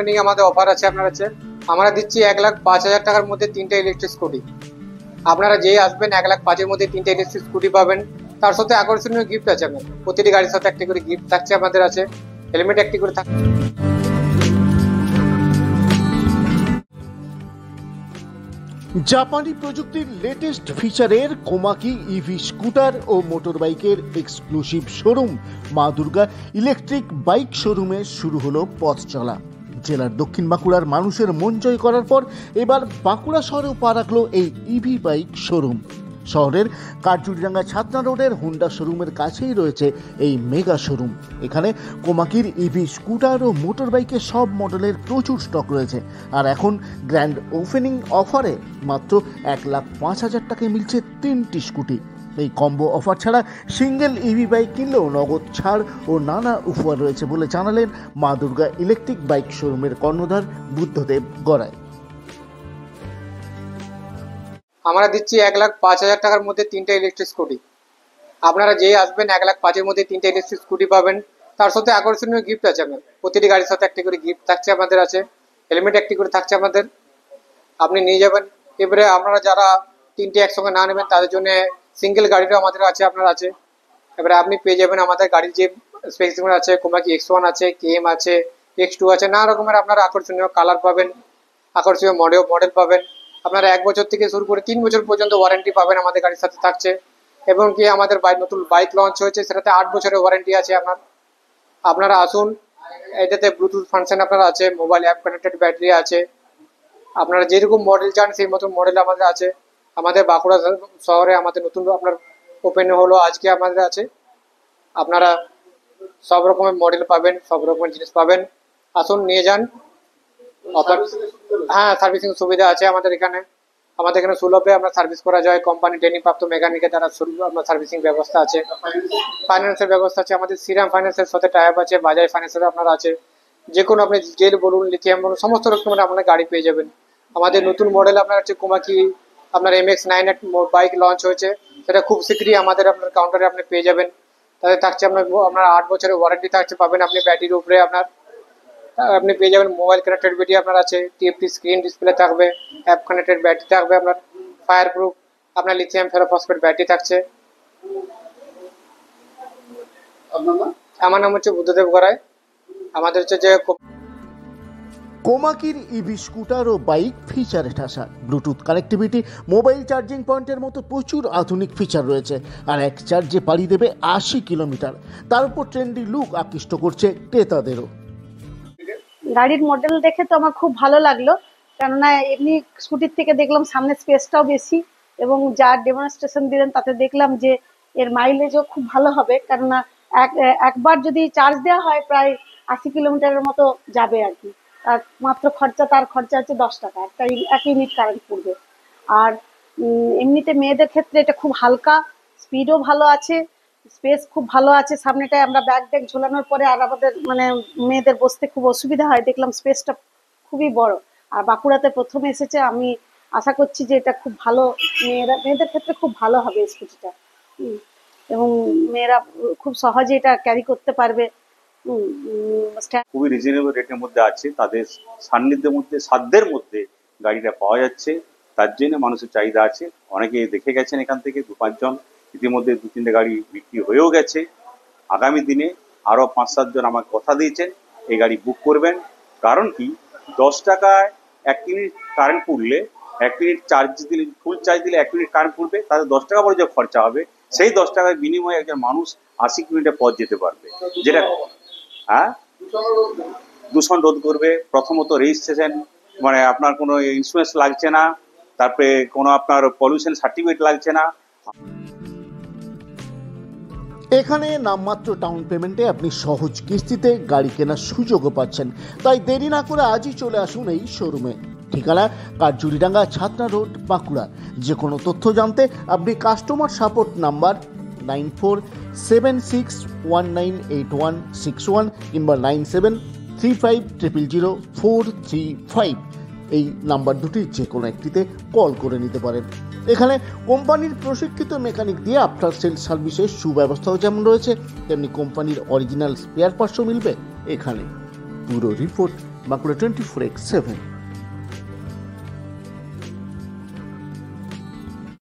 Opening আমাদের offer আছে আপনার আছে। আমরা দিচ্ছি 1,05,000 টাকার মধ্যে 3টে ইলেকট্রিক স্কুটি। আপনারা যেই আসবেন 1,05,000 মধ্যে 3টে ইলেকট্রিক স্কুটি পাবেন। তার সাথে আকর্ষণীয় গিফট আছে আপনার, প্রতিটি গাড়ির সাথে একটি করে গিফট থাকছে আমাদের আছে, হেলমেট একটি করে থাকছে। জাপানি প্রযুক্তির লেটেস্ট ফিচারের কোমাকি ইভি স্কুটার ও মোটরবাইকের এক্সক্লুসিভ শোরুম মা দুর্গা ইলেকট্রিক বাইক শোরুমে শুরু হলো পথ চলা। জেলার দক্ষিণ বাঁকুড়ার মানুষের মন জয় করার পর এবার বাঁকুড়া শহরেও পা রাখল এই ইভি বাইক শোরুম। শহরের কারচুরিডাঙ্গা ছাতনা রোডের হোন্ডা শোরুমের কাছেই রয়েছে এই মেগা শোরুম। এখানে কোমাকির ইভি স্কুটার ও মোটর বাইকের সব মডেলের প্রচুর স্টক রয়েছে। আর এখন গ্র্যান্ড ওপেনিং অফারে মাত্র 1,05,000 টাকায় মিলছে 3টি স্কুটি। এই কম্বো অফার ছাড়া সিঙ্গেল ইভি বাইক কিনলেও নগদ ছাড় ও নানা উপহার রয়েছে বলে জানালেন মা দুর্গা ইলেকট্রিক বাইক শোরুমের কর্ণধার বুদ্ধদেব গড়াই। আমরা দিচ্ছি 1,05,000 টাকার মধ্যে 3টে ইলেকট্রিক স্কুটি। আপনারা যেই আসবেন 1,05,000 মধ্যে 3টে ইলেকট্রিক স্কুটি পাবেন। তার সাথে আকর্ষণীয় গিফট আছে আপনার, প্রতিটি গাড়ির সাথে একটি করে গিফট থাকছে আমাদের আছে, হেলমেট একটি করে থাকছে আমাদের, আপনি নিয়ে যাবেন। এবারে আপনারা যারা 3টে একসঙ্গে না নেবেন তাদের জন্য সিঙ্গেল গাড়িটাও আমাদের আছে আপনার আছে। এবারে আপনি পেয়ে যাবেন আমাদের গাড়ির যে স্পেসিফিকেশন আছে, কোমাকি X1 আছে, KM আছে, X2 আছে, নানা রকমের আপনারা আকর্ষণীয় কালার পাবেন, আকর্ষণীয় মডেল পাবেন। আপনারা 1 বছর থেকে শুরু করে 3 বছর পর্যন্ত ওয়ারেন্টি পাবেন আমাদের গাড়ির সাথে থাকছে। এবং কি আমাদের নতুন বাইক লঞ্চ হয়েছে, সেটাতে 8 বছরের ওয়ারেন্টি আছে আপনারা আসুন। এটাতে ব্লুটুথ ফাংশন আপনার আছে, মোবাইল অ্যাপ কানেক্টেড ব্যাটারি আছে। আপনারা যেরকম মডেল চান সেই মতন মডেল আমাদের আছে। আমাদের বাঁকুড়া শহরে আমাদের নতুন আপনার ওপেন হলো আজকে আমাদের আছে। আপনারা সব রকমের মডেল পাবেন, সব রকমের জিনিস পাবেন, আসুন নিয়ে যান। হ্যাঁ, সার্ভিসিং সুবিধা আছে আমাদের এখানে সুলভে আমরা সার্ভিস করা যায়। কোম্পানি ট্রেনিং প্রাপ্ত মেকানিকের দ্বারা আপনার সার্ভিসিং ব্যবস্থা আছে, ফাইন্যান্সের ব্যবস্থা আছে। আমাদের শ্রীরাম ফাইন্যান্সের সাথে টাই আপ আছে, বাজাজ ফাইন্যান্সের আপনার আছে। যে কোনো আপনি জেল বলুন, লিথিয়াম বলুন, সমস্ত রকমের আপনার গাড়ি পেয়ে যাবেন। আমাদের নতুন মডেল আপনার হচ্ছে কোমাকি আপনার MX-9 বাইক লঞ্চ হয়েছে, সেটা খুব শীঘ্রই আমাদের আপনার কাউন্টারে আপনি পেয়ে যাবেন। তাতে থাকছে আপনার 8 বছরের ওয়ারেন্টি থাকছে পাবেন আপনি ব্যাটারির উপরে। আপনি পেয়ে যাবেন মোবাইল কানেক্টেড ব্যাটারি আপনার আছে, TFT স্ক্রিন ডিসপ্লে থাকবে, অ্যাপ কানেক্টেড ব্যাটারি থাকবে আপনার, ফায়ার প্রুফ আপনার লিথিয়াম ফেরোফসফেট ব্যাটারি থাকছে। আমার নাম হচ্ছে বুদ্ধদেব গড়াই। আমাদের হচ্ছে যে কোমাকির ইভি স্কুটার ও বাইক ফিচারে ঠাসা, ব্লুটুথ কানেক্টিভিটি, মোবাইল চার্জিং পয়েন্টের মতো প্রচুর আধুনিক ফিচার রয়েছে। আর এক চার্জে পাড়ি দেবে 80 কিলোমিটার। তার উপর ট্রেন্ডি লুক আকৃষ্ট করছে ক্রেতাদেরও। গাড়ির মডেল দেখে তো আমার খুব ভালো লাগলো, কেননা এমনি স্কুটির থেকে দেখলাম সামনে স্পেসটাও বেশি, এবং যার ডেমনস্ট্রেশন দিলেন তাতে দেখলাম যে এর মাইলেজও খুব ভালো হবে, কেননা একবার যদি চার্জ দেওয়া হয় প্রায় 80 কিলোমিটারের মতো যাবে আর কি। আর মাত্র তার খরচা হচ্ছে 10 টাকা, 1 ইউনিট কারেন্ট পড়বে। আর এমনিতে মেয়েদের ক্ষেত্রে এটা খুব হালকা, স্পিডও ভালো আছে, স্পেস খুব ভালো আছে। সামনেটায় আমরা ব্যাগ ঝোলানোর পরে আর আমাদের মেয়েদের বসতে খুব অসুবিধা হয়, দেখলাম স্পেসটা খুবই বড়। আর বাঁকুড়াতে প্রথমে এসেছে, আমি আশা করছি যে এটা খুব ভালো, মেয়েদের ক্ষেত্রে খুব ভালো হবে স্কুটিটা, এবং মেয়েরা খুব সহজে এটা ক্যারি করতে পারবে। খুবই রিজনেবল রেটের মধ্যে আছে, তাদের সান্নিধ্যের মধ্যে, সাধ্যের মধ্যে গাড়িটা পাওয়া যাচ্ছে। তার জন্য মানুষের চাহিদা আছে। অনেকে দেখে গেছেন, এখান থেকে 2-5 জন ইতিমধ্যে 2-3টে গাড়ি বিক্রি হয়েও গেছে। আগামী দিনে আরও 5-7 জন আমাকে কথা দিয়েছেন এই গাড়ি বুক করবেন। কারণ কি, 10 টাকায় 1 মিনিট কারেন্ট পুড়লে, 1 মিনিট চার্জ দিলে, ফুল চার্জ দিলে 1 মিনিট কারেন্ট পুড়বে, তাতে 10 টাকা করে যে খরচা হবে, সেই 10 টাকার বিনিময়ে একজন মানুষ 80 কিলোমিটার পথ যেতে পারবে। যেটা দূষণ রোধ করবে। প্রথমত রেজিস্ট্রেশন, মানে আপনার কোনো ইন্স্যুরেন্স লাগছে না, তারপরে কোনো আপনার পলিউশন সার্টিফিকেট লাগছে না। এখানে নামমাত্র ডাউন পেমেন্টে আপনি সহজ কিস্তিতে গাড়ি কেনার সুযোগও পাচ্ছেন। তাই দেরি না করে আজই চলে আসুন এই শোরুমে। ঠিকানা কারচুরিডাঙ্গা ছাতনা রোড, বাঁকুড়া। যে কোনো তথ্য জানতে আপনি কাস্টমার সাপোর্ট নাম্বার 9476198161 কিংবা 9735000435 এই নাম্বার দুটির যে কোনো একটিতে কল করে নিতে পারেন। এখানে কোম্পানির প্রশিক্ষিত মেকানিক দিয়ে আফটার সেল সার্ভিসের সুব্যবস্থাও যেমন রয়েছে, তেমনি কোম্পানির অরিজিনাল স্পেয়ার পার্টসও মিলবে এখানে। Bureau report, Bankura 24/7।